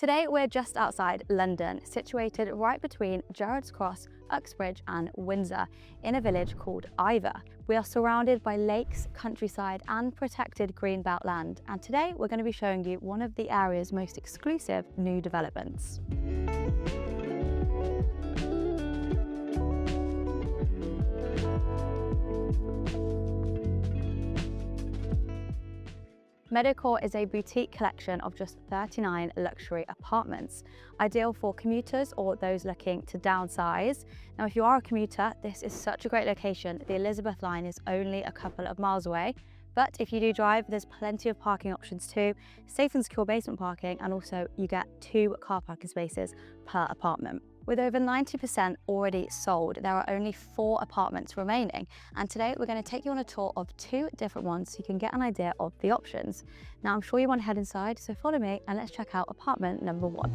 Today we're just outside London, situated right between Gerrards Cross, Uxbridge and Windsor, in a village called Iver. We are surrounded by lakes, countryside and protected greenbelt land, and today we're going to be showing you one of the area's most exclusive new developments. Meadow Court is a boutique collection of just 39 luxury apartments, ideal for commuters or those looking to downsize. Now, if you are a commuter, this is such a great location. The Elizabeth line is only a couple of miles away, but if you do drive, there's plenty of parking options too, safe and secure basement parking, and also you get 2 car parking spaces per apartment. With over 90% already sold, there are only 4 apartments remaining. And today we're going to take you on a tour of 2 different ones so you can get an idea of the options. Now, I'm sure you want to head inside, so follow me and let's check out apartment number 1.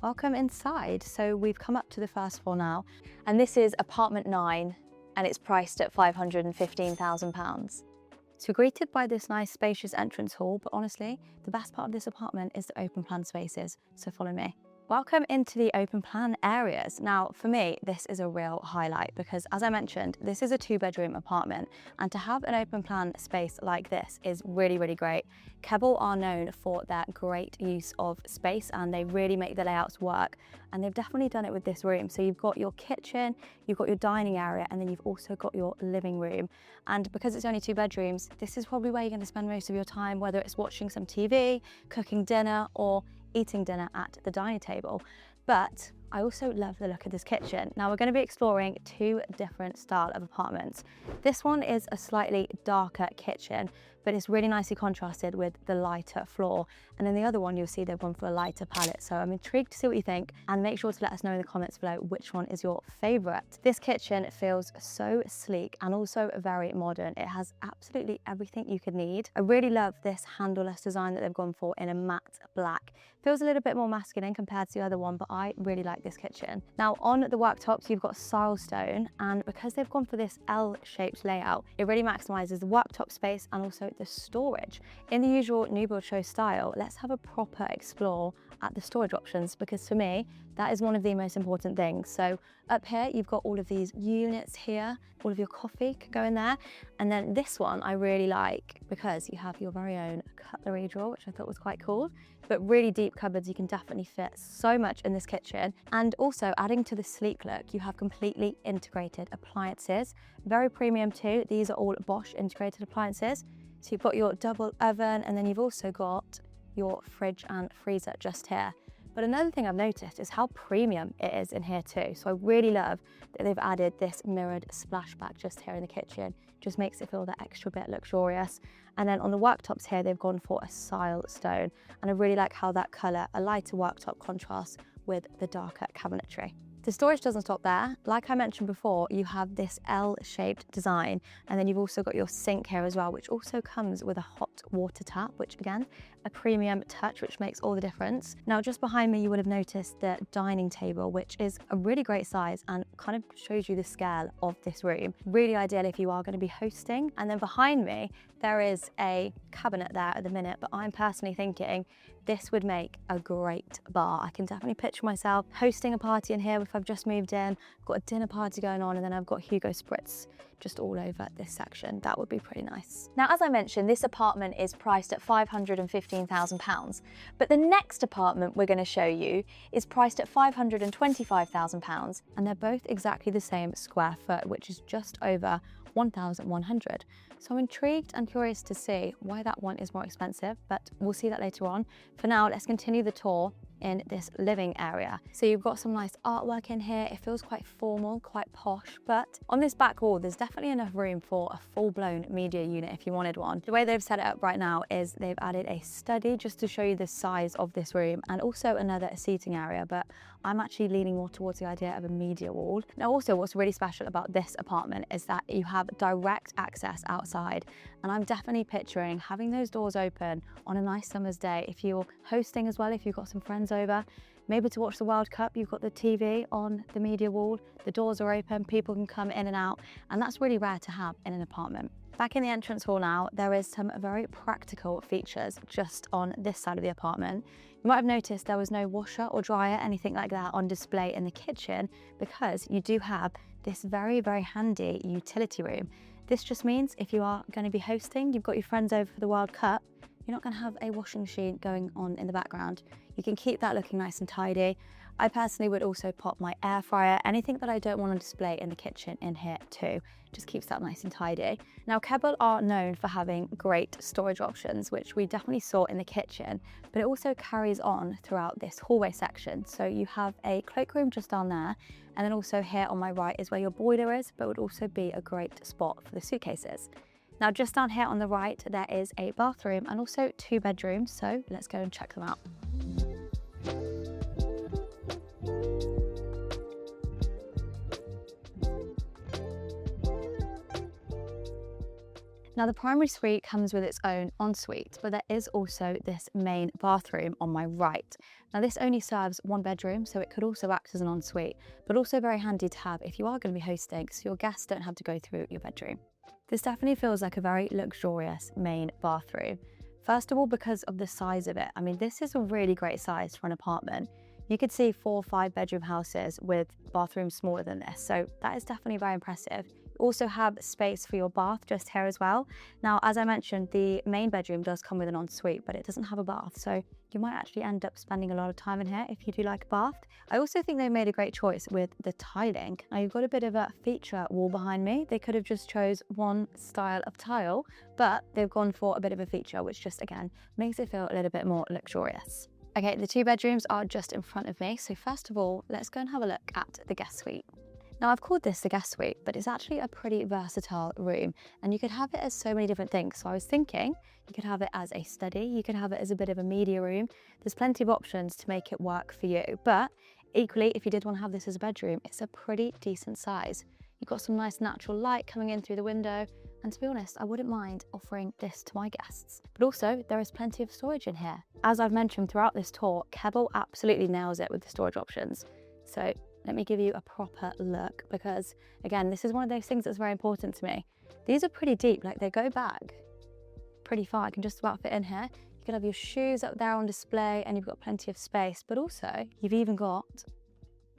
Welcome inside. So we've come up to the first floor now, and this is apartment 9 and it's priced at £515,000. So we're greeted by this nice spacious entrance hall, but honestly, the best part of this apartment is the open plan spaces, so follow me. Welcome into the open plan areas. Now, for me, this is a real highlight because, as I mentioned, this is a 2-bedroom apartment, and to have an open plan space like this is really, really great. Kebbell are known for their great use of space, and they really make the layouts work, and they've definitely done it with this room. So you've got your kitchen, you've got your dining area, and then you've also got your living room. And because it's only 2 bedrooms, this is probably where you're going to spend most of your time, whether it's watching some TV, cooking dinner, or eating dinner at the dining table. But I also love the look of this kitchen. Now, we're going to be exploring 2 different style of apartments. This one is a slightly darker kitchen, but it's really nicely contrasted with the lighter floor. And then the other one, you'll see they've gone for a lighter palette. So I'm intrigued to see what you think, and make sure to let us know in the comments below which one is your favorite. This kitchen feels so sleek and also very modern. It has absolutely everything you could need. I really love this handleless design that they've gone for in a matte black. Feels a little bit more masculine compared to the other one, but I really like this kitchen. Now, on the worktops, you've got silestone, and because they've gone for this L-shaped layout, it really maximizes the worktop space and also the storage. In the usual new build show style, let's have a proper explore at the storage options, because for me, that is one of the most important things. So up here, you've got all of these units here, all of your coffee could go in there. And then this one I really like because you have your very own cutlery drawer, which I thought was quite cool, but really deep cupboards. You can definitely fit so much in this kitchen. And also, adding to the sleek look, you have completely integrated appliances, very premium too. These are all Bosch integrated appliances. So you've got your double oven, and then you've also got your fridge and freezer just here. But another thing I've noticed is how premium it is in here too. So I really love that they've added this mirrored splashback just here in the kitchen. Just makes it feel that extra bit luxurious. And then on the worktops here, they've gone for a silestone. And I really like how that color, a lighter worktop, contrasts with the darker cabinetry. The storage doesn't stop there. Like I mentioned before, you have this L-shaped design, and then you've also got your sink here as well, which also comes with a hot water tap, which again, a premium touch, which makes all the difference. Now, just behind me, you would have noticed the dining table, which is a really great size and kind of shows you the scale of this room. Really ideal if you are going to be hosting. And then behind me, there is a cabinet there at the minute, but I'm personally thinking this would make a great bar. I can definitely picture myself hosting a party in here if I've just moved in, got a dinner party going on, and then I've got Hugo Spritz just all over this section. That would be pretty nice. Now, as I mentioned, this apartment is priced at £515,000, but the next apartment we're going to show you is priced at £525,000, and they're both exactly the same square foot, which is just over 1,100. So I'm intrigued and curious to see why that one is more expensive, but we'll see that later on. For now, let's continue the tour in this living area. So you've got some nice artwork in here. It feels quite formal, quite posh, but on this back wall, there's definitely enough room for a full-blown media unit if you wanted one. The way they've set it up right now is they've added a study just to show you the size of this room, and also another seating area, but I'm actually leaning more towards the idea of a media wall. Now, also what's really special about this apartment is that you have direct access outside, and I'm definitely picturing having those doors open on a nice summer's day. If you're hosting as well, if you've got some friends over, Maybe to watch the World Cup, you've got the TV on the media wall, the doors are open, people can come in and out, and that's really rare to have in an apartment. Back in the entrance hall now, there is some very practical features just on this side of the apartment. You might have noticed there was no washer or dryer, anything like that on display in the kitchen, because you do have this very, very handy utility room. This just means if you are going to be hosting, you've got your friends over for the World Cup, you're not going to have a washing machine going on in the background. You can keep that looking nice and tidy. I personally would also pop my air fryer, anything that I don't want to display in the kitchen in here too. Just keeps that nice and tidy. Now, Kebbell are known for having great storage options, which we definitely saw in the kitchen, but it also carries on throughout this hallway section. So you have a cloakroom just down there, and then also here on my right is where your boiler is, but would also be a great spot for the suitcases. Now, just down here on the right, there is a bathroom and also 2 bedrooms. So let's go and check them out. Now, the primary suite comes with its own ensuite, but there is also this main bathroom on my right. Now, this only serves 1 bedroom, so it could also act as an ensuite, but also very handy to have if you are going to be hosting, so your guests don't have to go through your bedroom. This definitely feels like a very luxurious main bathroom. First of all, because of the size of it. I mean, this is a really great size for an apartment. You could see 4 or 5 bedroom houses with bathrooms smaller than this, so that is definitely very impressive. You also have space for your bath just here as well. Now, as I mentioned, the main bedroom does come with an ensuite, but it doesn't have a bath, so you might actually end up spending a lot of time in here if you do like a bath. I also think they made a great choice with the tiling. Now, you've got a bit of a feature wall behind me. They could have just chose one style of tile, but they've gone for a bit of a feature, which just, again, makes it feel a little bit more luxurious. Okay, the 2 bedrooms are just in front of me. So first of all, let's go and have a look at the guest suite. Now, I've called this the guest suite, but it's actually a pretty versatile room, and you could have it as so many different things. So I was thinking you could have it as a study, you could have it as a bit of a media room. There's plenty of options to make it work for you, but equally, if you did want to have this as a bedroom, it's a pretty decent size. You've got some nice natural light coming in through the window, and to be honest, I wouldn't mind offering this to my guests. But also, there is plenty of storage in here. As I've mentioned throughout this tour, Kebbell absolutely nails it with the storage options. So let me give you a proper look, because again, this is one of those things that's very important to me. These are pretty deep, like they go back pretty far. I can just about fit in here. You can have your shoes up there on display, and you've got plenty of space, but also you've even got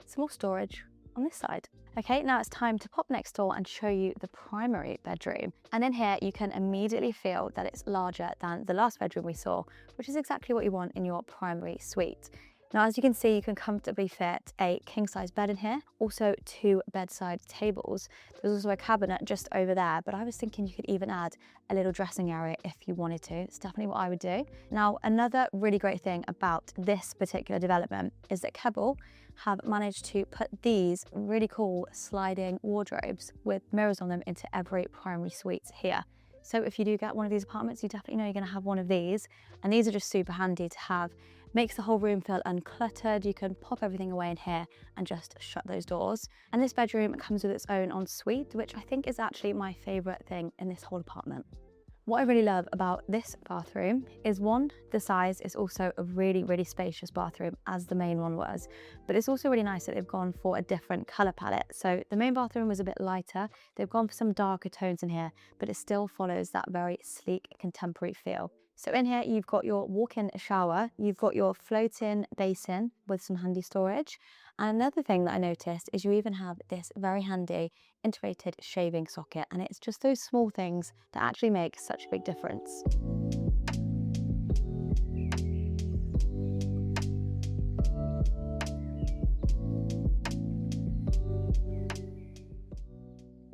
some more storage on this side. Okay, now it's time to pop next door and show you the primary bedroom. And in here, you can immediately feel that it's larger than the last bedroom we saw, which is exactly what you want in your primary suite. Now, as you can see, you can comfortably fit a king-size bed in here, also 2 bedside tables. There's also a cabinet just over there, but I was thinking you could even add a little dressing area if you wanted to. It's definitely what I would do. Now, another really great thing about this particular development is that Kebbell have managed to put these really cool sliding wardrobes with mirrors on them into every primary suite here. So if you do get one of these apartments, you definitely know you're going to have one of these, and these are just super handy to have. Makes the whole room feel uncluttered. You can pop everything away in here and just shut those doors. And this bedroom comes with its own ensuite, which I think is actually my favorite thing in this whole apartment. What I really love about this bathroom is, one, the size is also a really, really spacious bathroom, as the main one was, but it's also really nice that they've gone for a different color palette. So the main bathroom was a bit lighter. They've gone for some darker tones in here, but it still follows that very sleek contemporary feel. So in here, you've got your walk-in shower, you've got your float-in basin with some handy storage. And another thing that I noticed is you even have this very handy integrated shaving socket, and it's just those small things that actually make such a big difference.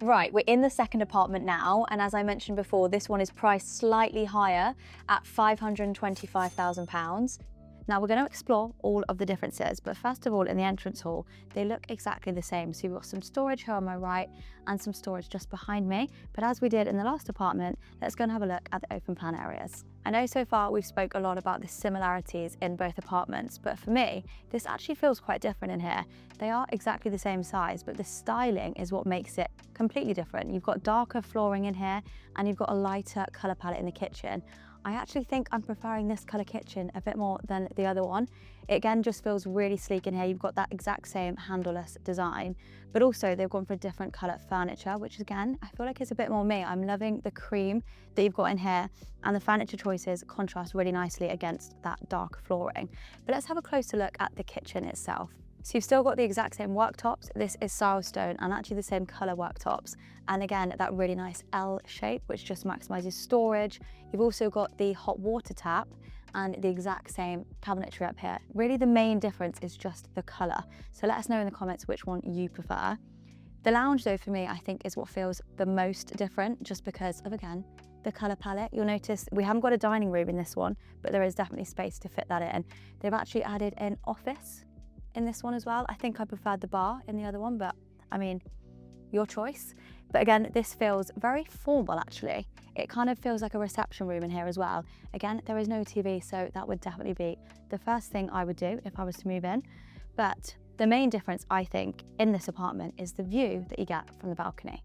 Right, we're in the second apartment now, and as I mentioned before, this one is priced slightly higher at £525,000. Now we're going to explore all of the differences, but first of all, in the entrance hall, they look exactly the same. So you've got some storage here on my right and some storage just behind me. But as we did in the last apartment, let's go and have a look at the open plan areas. I know so far we've spoke a lot about the similarities in both apartments, but for me, this actually feels quite different in here. They are exactly the same size, but the styling is what makes it completely different. You've got darker flooring in here, and you've got a lighter color palette in the kitchen. I actually think I'm preferring this colour kitchen a bit more than the other one. It again just feels really sleek in here. You've got that exact same handleless design, but also they've gone for a different colour furniture, which again, I feel like it's a bit more me. I'm loving the cream that you've got in here, and the furniture choices contrast really nicely against that dark flooring. But let's have a closer look at the kitchen itself. So you've still got the exact same worktops. This is silestone and actually the same colour worktops. And again, that really nice L shape, which just maximises storage. You've also got the hot water tap and the exact same cabinetry up here. Really the main difference is just the colour. So let us know in the comments which one you prefer. The lounge though, for me, I think is what feels the most different, just because of, again, the colour palette. You'll notice we haven't got a dining room in this one, but there is definitely space to fit that in. They've actually added an office in this one as well. I think I preferred the bar in the other one, but I mean, your choice. But again, this feels very formal actually. It kind of feels like a reception room in here as well. Again, there is no TV, so that would definitely be the first thing I would do if I was to move in. But the main difference, I think, in this apartment is the view that you get from the balcony.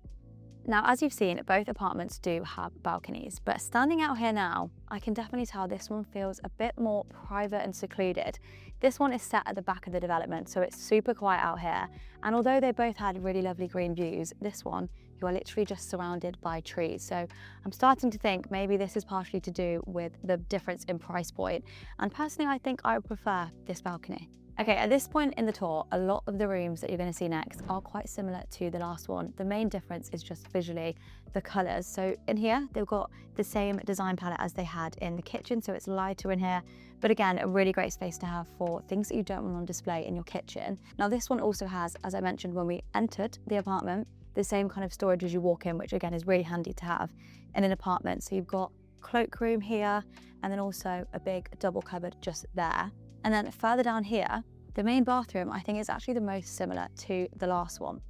Now, as you've seen, both apartments do have balconies, but standing out here now, I can definitely tell this one feels a bit more private and secluded. This one is set at the back of the development, so it's super quiet out here. And although they both had really lovely green views, this one, you are literally just surrounded by trees. So I'm starting to think maybe this is partially to do with the difference in price point. And personally, I think I would prefer this balcony. Okay, at this point in the tour, a lot of the rooms that you're going to see next are quite similar to the last one. The main difference is just visually the colours. So in here, they've got the same design palette as they had in the kitchen, so it's lighter in here. But again, a really great space to have for things that you don't want on display in your kitchen. Now this one also has, as I mentioned when we entered the apartment, the same kind of storage as you walk in, which again is really handy to have in an apartment. So you've got cloakroom here, and then also a big double cupboard just there. And then further down here, the main bathroom, I think, is actually the most similar to the last one.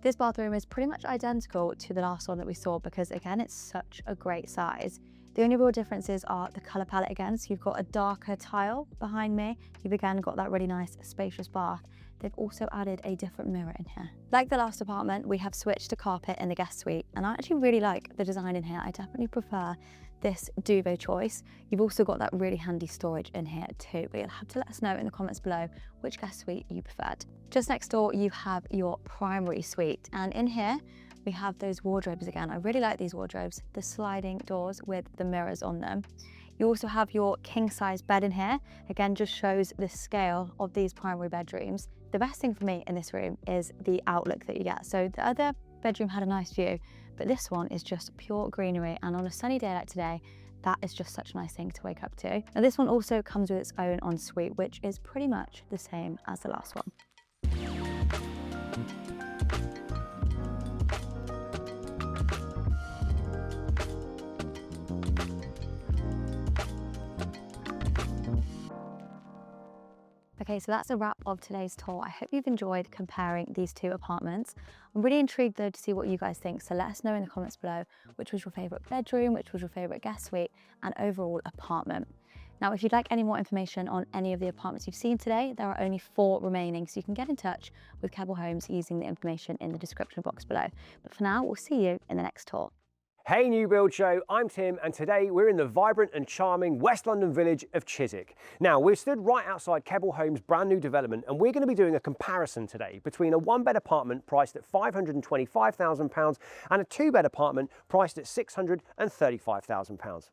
This bathroom is pretty much identical to the last one that we saw because, again, it's such a great size. The only real differences are the colour palette again. So you've got a darker tile behind me. You've again got that really nice spacious bath. They've also added a different mirror in here. Like the last apartment, we have switched to carpet in the guest suite, and I actually really like the design in here. I definitely prefer this duvet choice. You've also got that really handy storage in here too, but you'll have to let us know in the comments below which guest suite you preferred. Just next door, you have your primary suite, and in here we have those wardrobes again. I really like these wardrobes, the sliding doors with the mirrors on them. You also have your king size bed in here. Again, just shows the scale of these primary bedrooms. The best thing for me in this room is the outlook that you get. So the other bedroom had a nice view, but this one is just pure greenery, and on a sunny day like today, that is just such a nice thing to wake up to. Now this one also comes with its own ensuite, which is pretty much the same as the last one. Okay, so that's a wrap of today's tour. I hope you've enjoyed comparing these two apartments. I'm really intrigued though to see what you guys think, so let us know in the comments below which was your favourite bedroom, which was your favourite guest suite, and overall apartment. Now, if you'd like any more information on any of the apartments you've seen today, there are only 4 remaining, so you can get in touch with Kebbell Homes using the information in the description box below. But for now, we'll see you in the next tour. Hey New Build Show, I'm Tim, and today we're in the vibrant and charming West London village of Chiswick. Now, we're stood right outside Kebbell Homes' brand new development, and we're going to be doing a comparison today between a 1-bed apartment priced at £525,000 and a 2-bed apartment priced at £635,000.